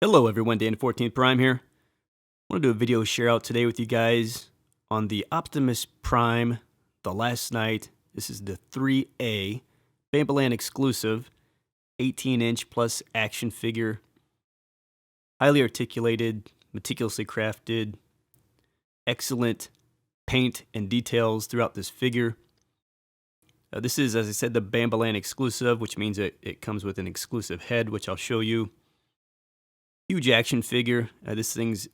Hello everyone, Dan 14th Prime here. I want to do a video share out today with you guys on the Optimus Prime, the last night. This is the 3A Bambaland exclusive, 18-inch plus action figure. Highly articulated, meticulously crafted, excellent paint and details throughout this figure. This is, as I said, the Bambaland exclusive, which means it comes with an exclusive head, which I'll show you. Huge action figure. This thing's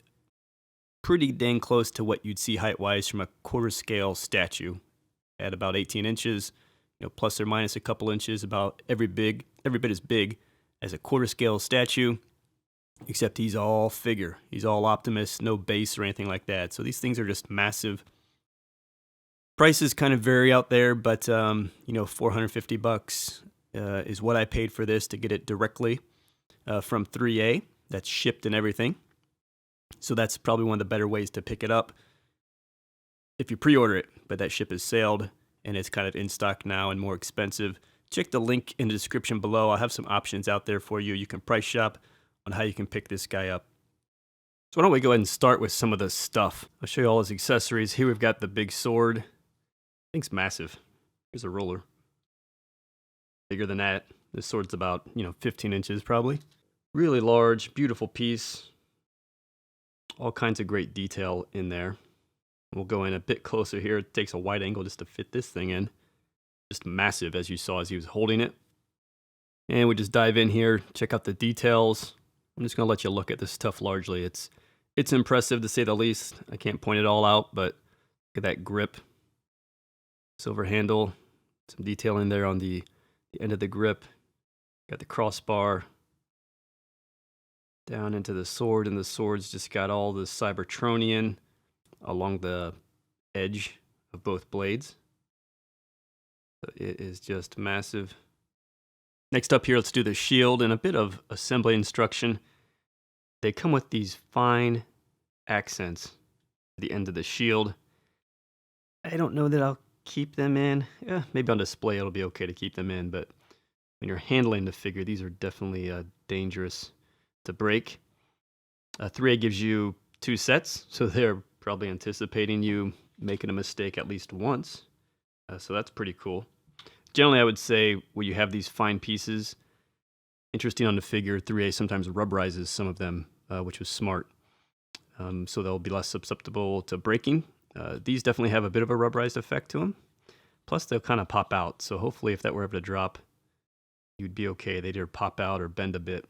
pretty dang close to what you'd see height-wise from a quarter scale statue at about 18 inches, plus or minus a couple inches, about every bit as big as a quarter scale statue, except he's all figure. He's all Optimus, no base or anything like that. So these things are just massive. Prices kind of vary out there, but $450 is what I paid for this to get it directly from 3A. That's shipped and everything. So that's probably one of the better ways to pick it up if you pre-order it, but that ship has sailed and it's kind of in stock now and more expensive. Check the link in the description below. I'll have some options out there for you. You can price shop on how you can pick this guy up. So why don't we go ahead and start with some of the stuff. I'll show you all his accessories. Here we've got the big sword. Thing's massive. Here's a roller. Bigger than that. This sword's about, 15 inches probably. Really large, beautiful piece. All kinds of great detail in there. We'll go in a bit closer here. It takes a wide angle just to fit this thing in. Just massive, as you saw as he was holding it. And we just dive in here, check out the details. I'm just going to let you look at this stuff largely. It's impressive to say the least. I can't point it all out, but look at that grip. Silver handle. Some detail in there on the end of the grip. Got the crossbar down into the sword, and the sword's just got all the Cybertronian along the edge of both blades. So it is just massive. Next up here, let's do the shield and a bit of assembly instruction. They come with these fine accents at the end of the shield. I don't know that I'll keep them in. Yeah, maybe on display it'll be okay to keep them in, but when you're handling the figure, these are definitely dangerous to break. 3A gives you 2 sets, so they're probably anticipating you making a mistake at least once. So that's pretty cool. Generally, I would say when you have these fine pieces, interesting on the figure, 3A sometimes rubberizes some of them, which was smart. So they'll be less susceptible to breaking. These definitely have a bit of a rubberized effect to them. Plus, they'll kind of pop out. So hopefully, if that were ever to drop, you'd be okay. They'd either pop out or bend a bit.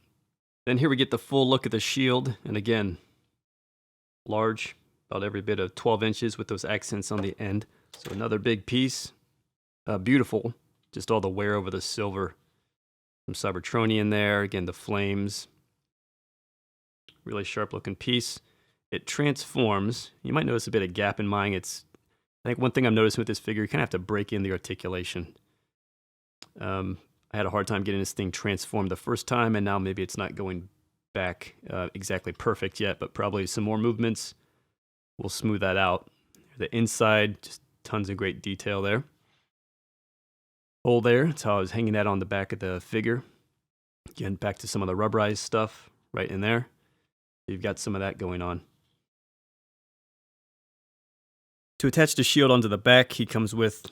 Then here we get the full look at the shield, and again, large, about every bit of 12 inches with those accents on the end. So another big piece, beautiful, just all the wear over the silver. Some Cybertronian there, again the flames. Really sharp looking piece. It transforms. You might notice a bit of gap in mine. I think one thing I'm noticing with this figure, you kind of have to break in the articulation. I had a hard time getting this thing transformed the first time, and now maybe it's not going back exactly perfect yet, but probably some more movements will smooth that out. The inside, just tons of great detail there. Hole there, that's how I was hanging that on the back of the figure. Again, back to some of the rubberized stuff right in there. You've got some of that going on. To attach the shield onto the back, he comes with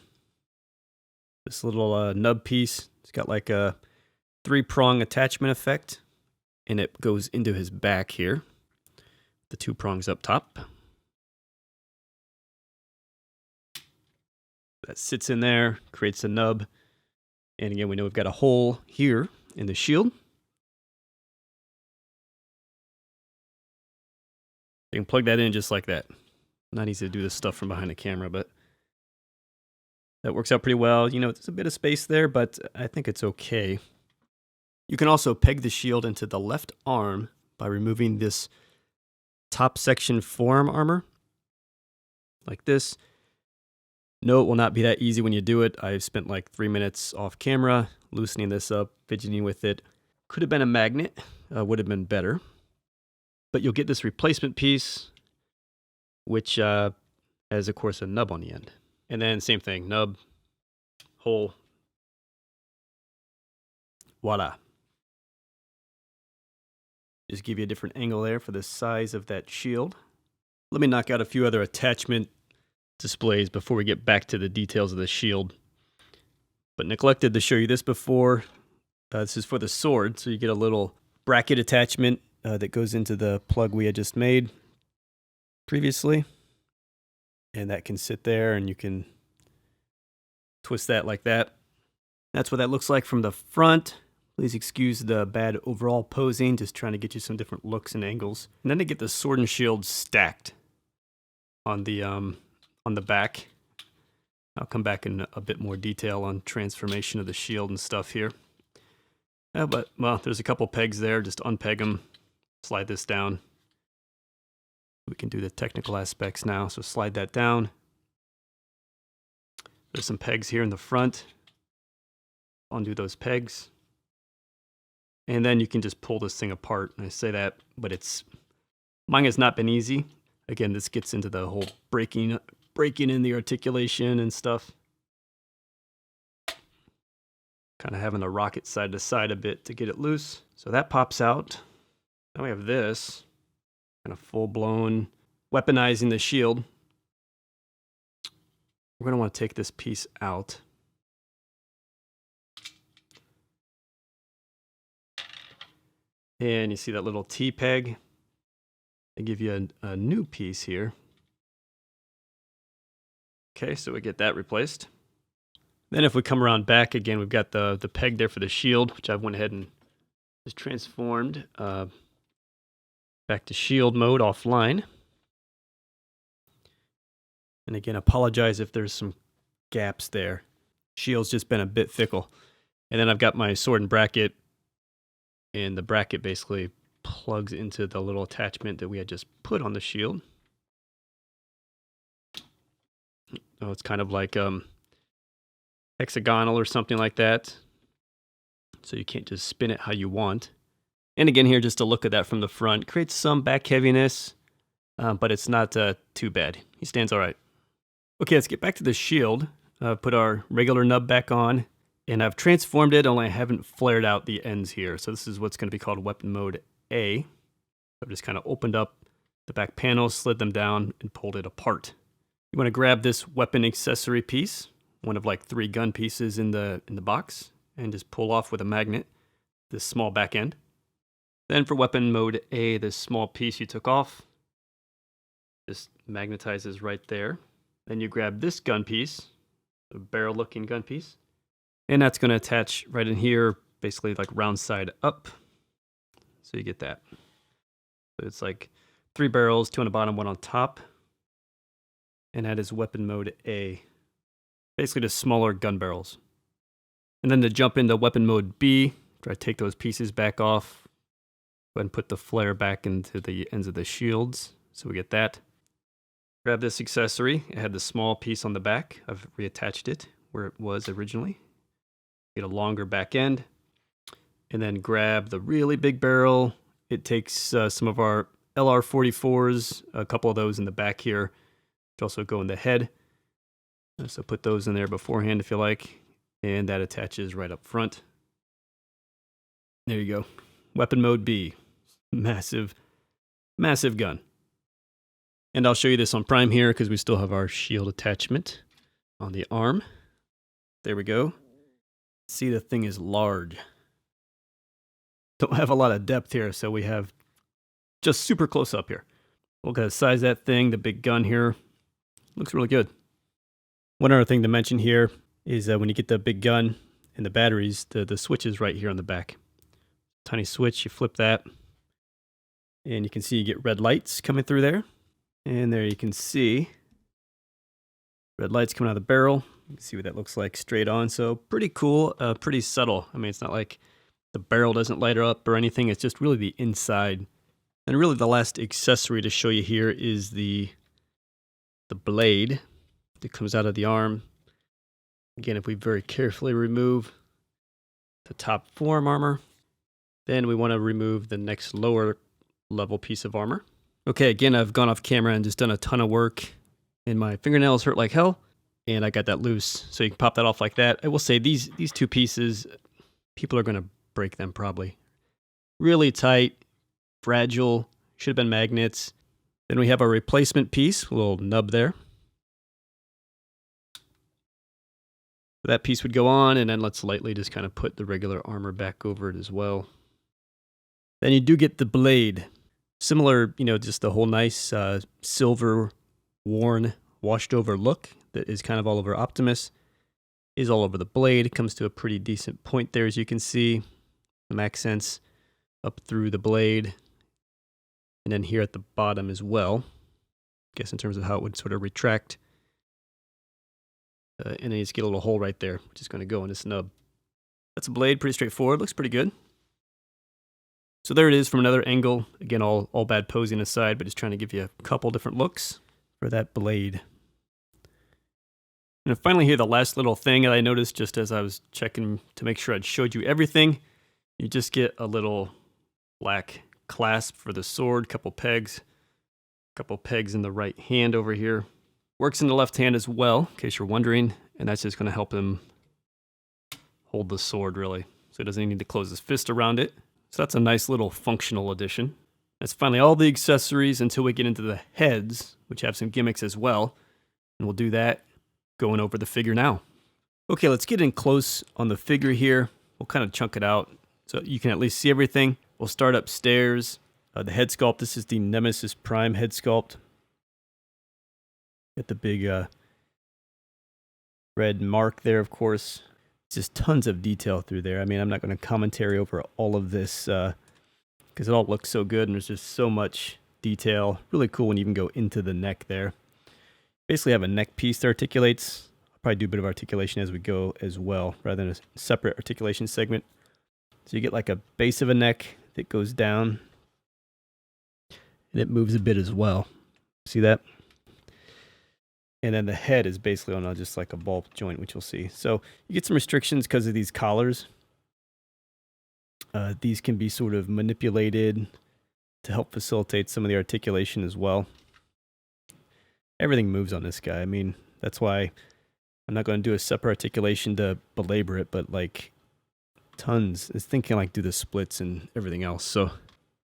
this little nub piece. It's got like a 3-prong attachment effect, and it goes into his back here. The 2 prongs up top. That sits in there, creates a nub. And again, we know we've got a hole here in the shield. You can plug that in just like that. Not easy to do this stuff from behind the camera, but that works out pretty well. There's a bit of space there, but I think it's okay. You can also peg the shield into the left arm by removing this top section forearm armor, like this. No, it will not be that easy when you do it. I've spent like 3 minutes off camera, loosening this up, fidgeting with it. Could have been a magnet, would have been better. But you'll get this replacement piece, which has, of course, a nub on the end. And then same thing, nub, hole, voila. Just give you a different angle there for the size of that shield. Let me knock out a few other attachment displays before we get back to the details of the shield. But neglected to show you this before. This is for the sword, so you get a little bracket attachment that goes into the plug we had just made previously. And that can sit there, and you can twist that like that. That's what that looks like from the front. Please excuse the bad overall posing, just trying to get you some different looks and angles. And then to get the sword and shield stacked on the back. I'll come back in a bit more detail on transformation of the shield and stuff here. But, well, there's a couple pegs there. Just unpeg them, slide this down. We can do the technical aspects now. So slide that down. There's some pegs here in the front. Undo those pegs. And then you can just pull this thing apart. And I say that, but mine has not been easy. Again, this gets into the whole breaking in the articulation and stuff. Kind of having to rock it side to side a bit to get it loose. So that pops out. Now we have this kind of full-blown weaponizing the shield. We're going to want to take this piece out. And you see that little T-peg? They give you a new piece here. Okay, so we get that replaced. Then if we come around back again, we've got the peg there for the shield, which I went ahead and just transformed back to shield mode offline. And again, apologize if there's some gaps there. Shield's just been a bit fickle. And then I've got my sword and bracket, and the bracket basically plugs into the little attachment that we had just put on the shield. Oh, it's kind of like hexagonal or something like that. So you can't just spin it how you want. And again here, just a look at that from the front. Creates some back heaviness, but it's not too bad. He stands all right. Okay, let's get back to the shield. Put our regular nub back on. And I've transformed it, only I haven't flared out the ends here. So this is what's going to be called weapon mode A. I've just kind of opened up the back panel, slid them down, and pulled it apart. You want to grab this weapon accessory piece, one of like 3 gun pieces in the box, and just pull off with a magnet this small back end. Then for weapon mode A, this small piece you took off just magnetizes right there. Then you grab this gun piece, a barrel-looking gun piece, and that's going to attach right in here, basically like round side up. So you get that. So it's like 3 barrels, 2 on the bottom, 1 on top. And that is weapon mode A. Basically just smaller gun barrels. And then to jump into weapon mode B, try to take those pieces back off. Go ahead and put the flare back into the ends of the shields. So we get that. Grab this accessory. It had the small piece on the back. I've reattached it where it was originally. Get a longer back end. And then grab the really big barrel. It takes some of our LR44s, a couple of those in the back here, which also go in the head. So put those in there beforehand if you like. And that attaches right up front. There you go. Weapon mode B. Massive, massive gun. And I'll show you this on Prime here because we still have our shield attachment on the arm. There we go. See, the thing is large. Don't have a lot of depth here, so we have just super close up here. We'll go size that thing, the big gun here. Looks really good. One other thing to mention here is that when you get the big gun and the batteries, the switch is right here on the back. Tiny switch, you flip that, and you can see you get red lights coming through there. And there you can see red lights coming out of the barrel. You can see what that looks like straight on. So pretty cool, pretty subtle. I mean, it's not like the barrel doesn't light up or anything. It's just really the inside. And really the last accessory to show you here is the blade that comes out of the arm. Again, if we very carefully remove the top forearm armor, then we want to remove the next lower level piece of armor. Okay, again, I've gone off camera and just done a ton of work, and my fingernails hurt like hell, and I got that loose. So you can pop that off like that. I will say these 2 pieces, people are going to break them probably. Really tight. fragile, should have been magnets. Then we have our replacement piece, a little nub there. That piece would go on, and then let's lightly just kind of put the regular armor back over it as well. Then you do get the blade. Similar, just the whole nice silver, worn, washed over look that is kind of all over Optimus is all over the blade. It comes to a pretty decent point there, as you can see. Some accents up through the blade. And then here at the bottom as well. I guess in terms of how it would sort of retract. And then you just get a little hole right there, which is going to go in this nub. That's a blade, pretty straightforward. Looks pretty good. So there it is from another angle. Again, all bad posing aside, but just trying to give you a couple different looks for that blade. And finally here, the last little thing that I noticed just as I was checking to make sure I'd showed you everything. You just get a little black clasp for the sword, couple pegs in the right hand over here. Works in the left hand as well, in case you're wondering, and that's just going to help him hold the sword, really. So he doesn't even need to close his fist around it. So that's a nice little functional addition. That's finally all the accessories until we get into the heads, which have some gimmicks as well. And we'll do that going over the figure now. Okay, let's get in close on the figure here. We'll kind of chunk it out so you can at least see everything. We'll start upstairs. The head sculpt, this is the Nemesis Prime head sculpt. Got the big red mark there, of course. Just tons of detail through there. I mean, I'm not going to commentary over all of this because it all looks so good and there's just so much detail. Really cool when you even go into the neck there. Basically have a neck piece that articulates. I'll probably do a bit of articulation as we go as well, rather than a separate articulation segment. So you get like a base of a neck that goes down and it moves a bit as well. See that? And then the head is basically on just like a ball joint, which you'll see. So you get some restrictions because of these collars. These can be sort of manipulated to help facilitate some of the articulation as well. Everything moves on this guy. I mean, that's why I'm not going to do a separate articulation to belabor it, but like tons. It's thinking like do the splits and everything else. So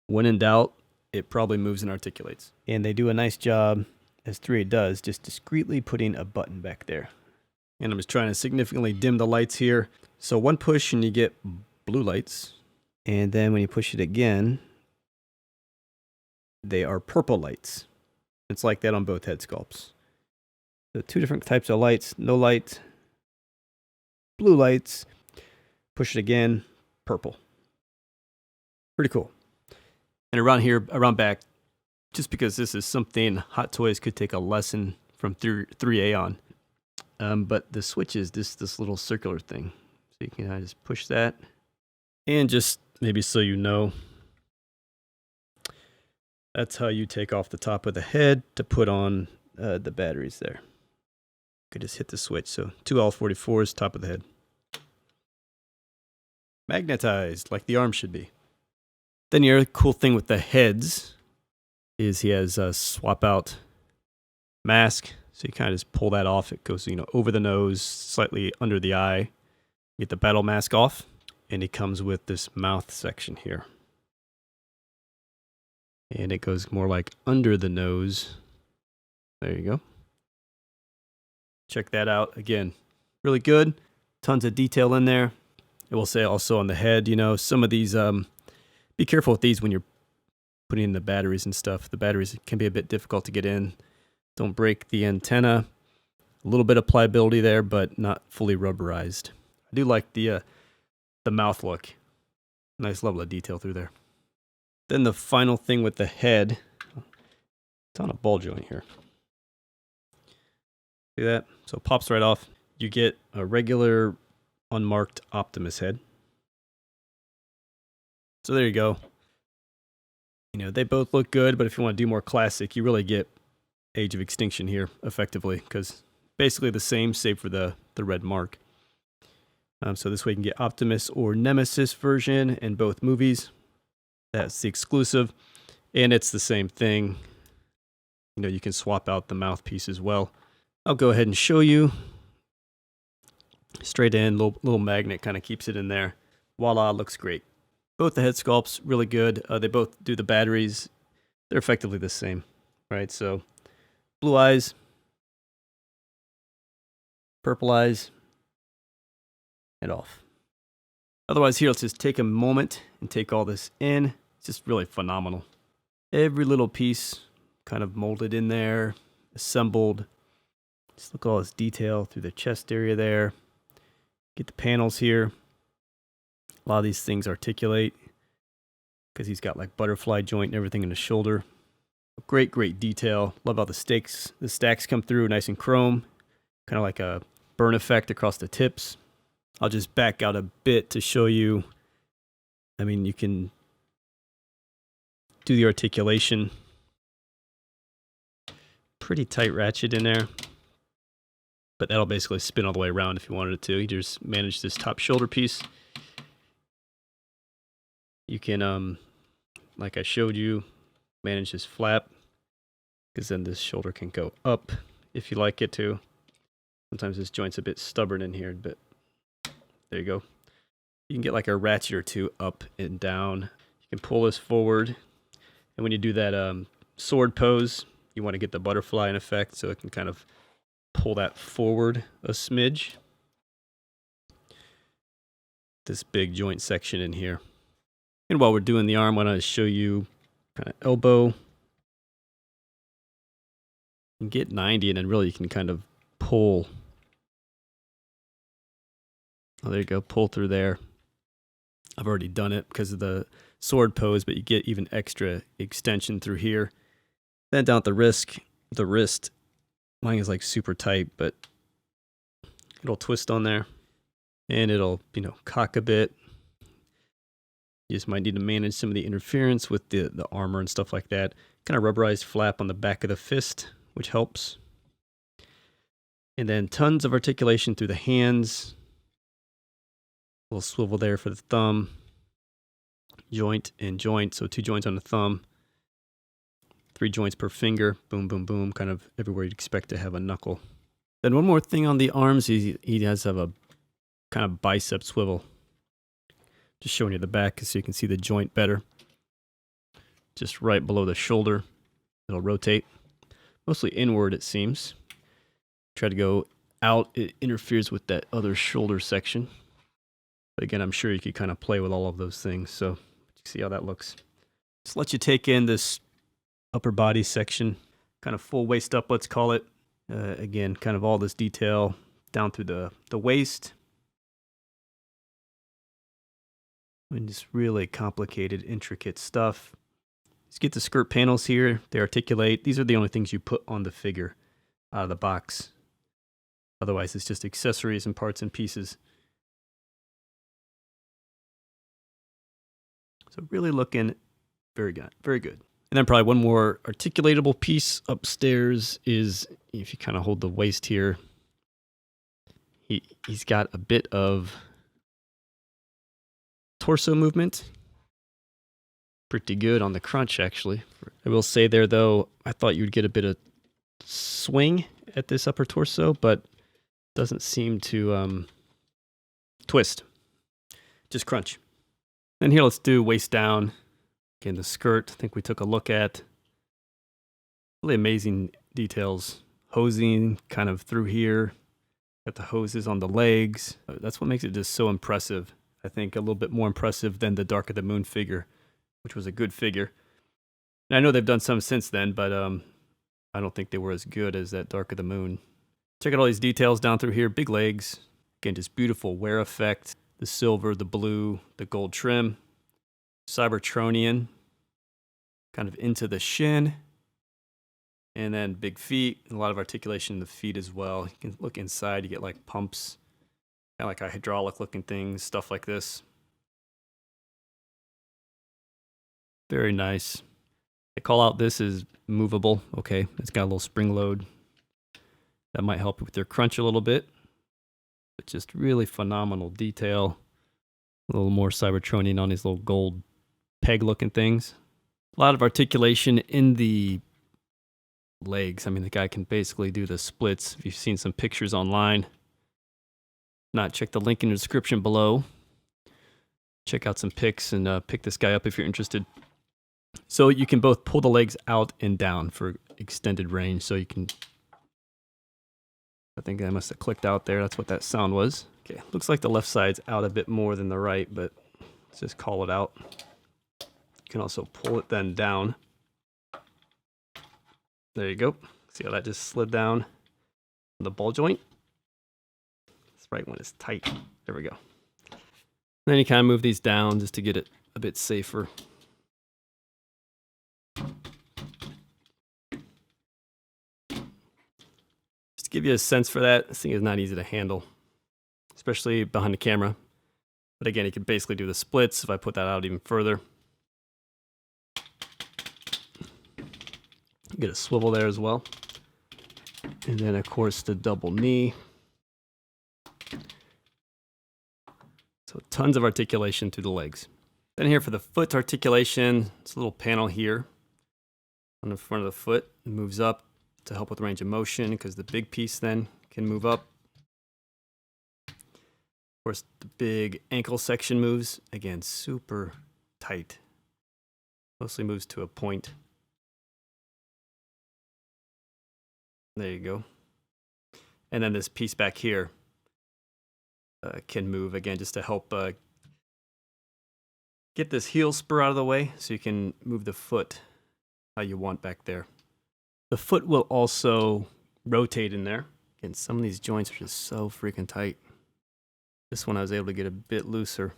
when in doubt, it probably moves and articulates. And they do a nice job, as 3A does, just discreetly putting a button back there. And I'm just trying to significantly dim the lights here. So one push and you get blue lights. And then when you push it again, they are purple lights. It's like that on both head sculpts. So two different types of lights. No light, blue lights. Push it again, purple. Pretty cool. And around here, around back, just because this is something Hot Toys could take a lesson from 3A on. But the switch is this little circular thing. So you can just push that. And just maybe so you know, that's how you take off the top of the head to put on the batteries there. You could just hit the switch. So 2L44s, top of the head. Magnetized, like the arm should be. Then the other cool thing with the heads is he has a swap out mask. So you kind of just pull that off. It goes, over the nose, slightly under the eye. Get the battle mask off. And he comes with this mouth section here. And it goes more like under the nose. There you go. Check that out. Again, really good. Tons of detail in there. I will say also on the head, some of these, be careful with these when you're putting in the batteries and stuff. The batteries can be a bit difficult to get in. Don't break the antenna. A little bit of pliability there, but not fully rubberized. I do like the mouth look. Nice level of detail through there. Then the final thing with the head. It's on a ball joint here. See that? So it pops right off. You get a regular unmarked Optimus head. So there you go. They both look good, but if you want to do more classic, you really get Age of Extinction here, effectively, because basically the same, save for the red mark. So this way you can get Optimus or Nemesis version in both movies. That's the exclusive, and it's the same thing. You can swap out the mouthpiece as well. I'll go ahead and show you. Straight in, little magnet kind of keeps it in there. Voila, looks great. Both the head sculpts, really good. They both do the batteries. They're effectively the same, right? So blue eyes, purple eyes, and off. Otherwise, here, let's just take a moment and take all this in. It's just really phenomenal. Every little piece kind of molded in there, assembled. Just look at all this detail through the chest area there. Get the panels here. A lot of these things articulate because he's got like butterfly joint and everything in the shoulder. Great, great detail. Love how the stacks come through nice and chrome. Kind of like a burn effect across the tips. I'll just back out a bit to show you. I mean, you can do the articulation. Pretty tight ratchet in there. But that'll basically spin all the way around if you wanted it to. You just manage this top shoulder piece. You can, like I showed you, manage this flap. Because then this shoulder can go up if you like it to. Sometimes this joint's a bit stubborn in here, but there you go. You can get like a ratchet or two up and down. You can pull this forward. And when you do that sword pose, you want to get the butterfly in effect so it can kind of pull that forward a smidge. This big joint section in here. And while we're doing the arm, I want to show you kind of elbow. You can get 90 and then really you can kind of pull. Oh, there you go, pull through there. I've already done it because of the sword pose, but you get even extra extension through here. Then down at the wrist, mine is like super tight, but it'll twist on there and it'll, cock a bit. You just might need to manage some of the interference with the armor and stuff like that. Kind of rubberized flap on the back of the fist, which helps. And then tons of articulation through the hands. A little swivel there for the thumb. Joint and joint, so 2 joints on the thumb. 3 joints per finger. Boom, boom, boom. Kind of everywhere you'd expect to have a knuckle. Then one more thing on the arms. He has a kind of bicep swivel. Just showing you the back so you can see the joint better. Just right below the shoulder. It'll rotate. Mostly inward, it seems. Try to go out. It interferes with that other shoulder section. But again, I'm sure you could kind of play with all of those things. So see how that looks. Just let you take in this upper body section. Kind of full waist up, let's call it. Again, kind of all this detail down through the waist. And just really complicated, intricate stuff. Let's get the skirt panels here. They articulate. These are the only things you put on the figure out of the box. Otherwise, it's just accessories and parts and pieces. So really looking very good, very good. And then probably one more articulatable piece upstairs is if you kind of hold the waist here. He's got a bit of torso movement. Pretty good on the crunch, actually. I will say there, though, I thought you'd get a bit of swing at this upper torso, but doesn't seem to twist. Just crunch. And here, let's do waist down. Again, the skirt, I think we took a look at. Really amazing details. Hosing kind of through here. Got the hoses on the legs. That's what makes it just so impressive. I think a little bit more impressive than the Dark of the Moon figure, which was a good figure. And I know they've done some since then, but I don't think they were as good as that Dark of the Moon. Check out all these details down through here. Big legs. Again, just beautiful wear effect. The silver, the blue, the gold trim. Cybertronian. Kind of into the shin. And then big feet. A lot of articulation in the feet as well. You can look inside. You get like pumps. Kind of like a hydraulic looking thing. Stuff like this. Very nice. They call out this is movable. Okay, it's got a little spring load. That might help with your crunch a little bit. But just really phenomenal detail. A little more Cybertronian on these little gold peg looking things. A lot of articulation in the legs. I mean, the guy can basically do the splits. If you've seen some pictures online. If not, check the link in the description below. check out some pics and pick this guy up if you're interested. So you can both pull the legs out and down for extended range. So you can, I think I must have clicked out there. That's what that sound was. Okay, looks like the left side's out a bit more than the right, but let's just call it out. You can also pull it then down. There you go. See how that just slid down the ball joint? That's right when it's tight. There we go. Then you kind of move these down just to get it a bit safer. Just to give you a sense for that, this thing is not easy to handle, especially behind the camera. But again, you can basically do the splits if I put that out even further. Get a swivel there as well. And then, of course, the double knee. So tons of articulation through the legs. Then here for the foot articulation, it's a little panel here on the front of the foot. It moves up to help with range of motion because the big piece then can move up. Of course, the big ankle section moves. Again, super tight. Mostly moves to a point. There you go. And then this piece back here can move again just to help get this heel spur out of the way so you can move the foot how you want back there. The foot will also rotate in there. Again, some of these joints are just so freaking tight. This one I was able to get a bit looser.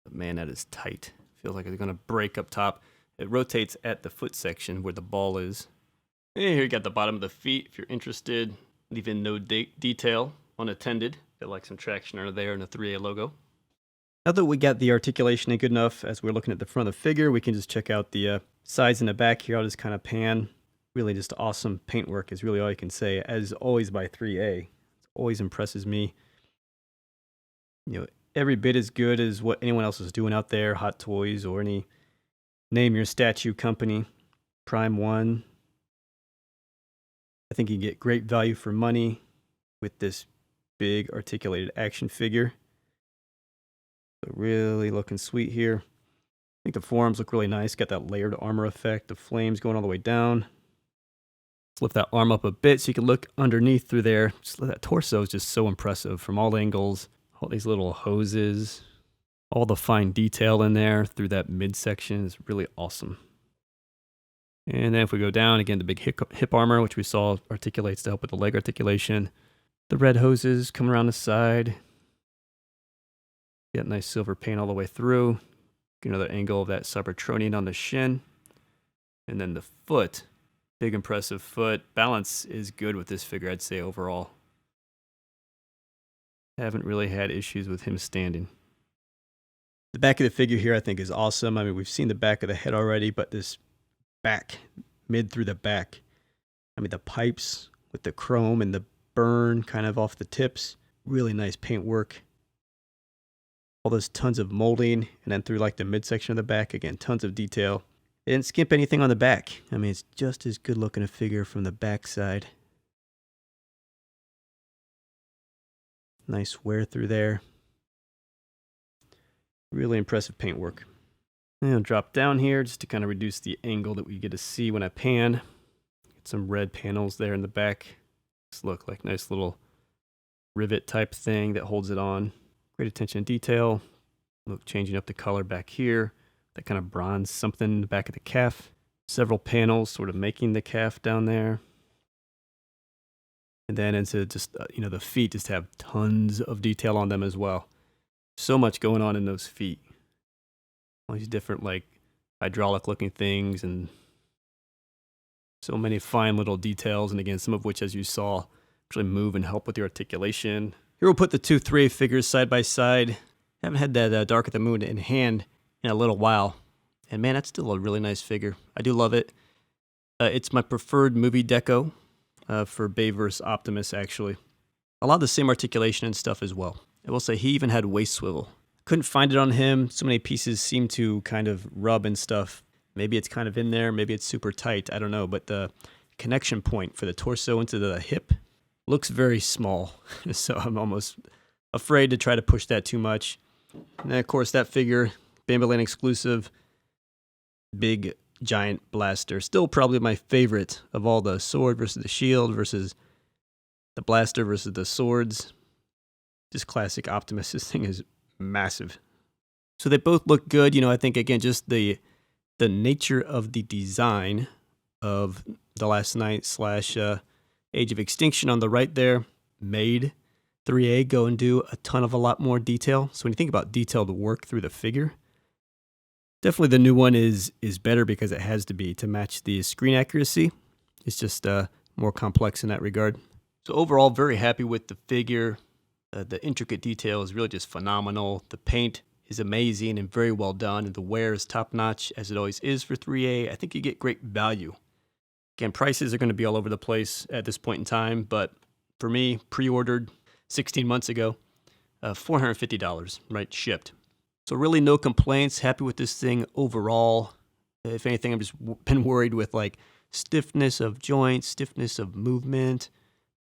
But man, that is tight. Feels like it's going to break up top. It rotates at the foot section where the ball is. And here you got the bottom of the feet if you're interested. Leaving no detail, unattended. Got like some traction under there and a 3A logo. Now that we got the articulation in good enough, as we're looking at the front of the figure, we can just check out the sides and the back here. I'll just kind of pan. Really just awesome paintwork is really all you can say, as always by 3A. It always impresses me. You know, every bit as good as what anyone else is doing out there, Hot Toys or any name your statue company, Prime 1. I think you get great value for money with this big articulated action figure. So really looking sweet here. I think the forearms look really nice. Got that layered armor effect, the flames going all the way down. Let's lift that arm up a bit so you can look underneath through there. Just that torso is just so impressive from all angles. All these little hoses, all the fine detail in there through that midsection is really awesome. And then if we go down, again, the big hip armor, which we saw articulates to help with the leg articulation. The red hoses coming around the side. Get nice silver paint all the way through. Get another angle of that Cybertronian on the shin. And then the foot. Big impressive foot. Balance is good with this figure, I'd say, overall. Haven't really had issues with him standing. The back of the figure here I think is awesome. I mean, we've seen the back of the head already, but this back, mid through the back. I mean, the pipes with the chrome and the burn kind of off the tips. Really nice paint work. All those tons of molding, and then through like the midsection of the back, again, tons of detail. They didn't skimp anything on the back. I mean, it's just as good looking a figure from the back side. Nice wear through there. Really impressive paintwork. And I'll drop down here just to kind of reduce the angle that we get to see when I pan. Get some red panels there in the back. Just look like nice little rivet type thing that holds it on. Great attention to detail. Look, changing up the color back here. That kind of bronze something in the back of the calf. Several panels sort of making the calf down there. And then into just, the feet just have tons of detail on them as well. So much going on in those feet. All these different like hydraulic looking things and so many fine little details. And again, some of which, as you saw, actually move and help with the articulation. Here we'll put the two 3A figures side by side. Haven't had that Dark at the Moon in hand in a little while. And man, that's still a really nice figure. I do love it. It's my preferred movie deco for Bay vs. Optimus, actually. A lot of the same articulation and stuff as well. I will say he even had waist swivel. Couldn't find it on him. So many pieces seem to kind of rub and stuff. Maybe it's kind of in there. Maybe it's super tight. I don't know. But the connection point for the torso into the hip looks very small. So I'm almost afraid to try to push that too much. And then, of course, that figure, Bambaland exclusive, big giant blaster. Still probably my favorite of all the sword versus the shield versus the blaster versus the swords. Just classic Optimus. This thing is massive. So they both look good. You know, I think, again, just the nature of the design of the Last Knight / Age of Extinction on the right there made 3A go and do a lot more detail. So when you think about detailed work through the figure, definitely the new one is better because it has to be to match the screen accuracy. It's just more complex in that regard. So overall, very happy with the figure. The intricate detail is really just phenomenal. The paint is amazing and very well done, and the wear is top-notch, as it always is for 3A. I think you get great value. Again, prices are going to be all over the place at this point in time, but for me, pre-ordered 16 months ago, $450, right, shipped. So really no complaints, happy with this thing overall. If anything, I've just been worried with like stiffness of joints, stiffness of movement,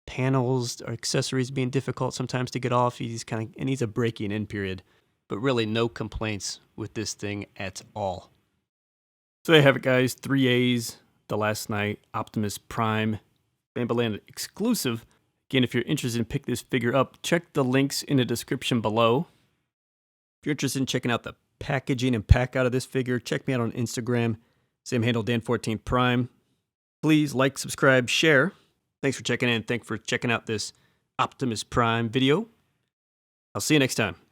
panels or accessories being difficult sometimes to get off. It needs a breaking in period, but really no complaints with this thing at all. So there you have it, guys. 3A's, The Last Knight, Optimus Prime, Bambaland exclusive. Again, if you're interested in picking this figure up, check the links in the description below. If you're interested in checking out the packaging and pack out of this figure, check me out on Instagram. Same handle, Dan14Prime. Please like, subscribe, share. Thanks for checking in. Thanks for checking out this Optimus Prime video. I'll see you next time.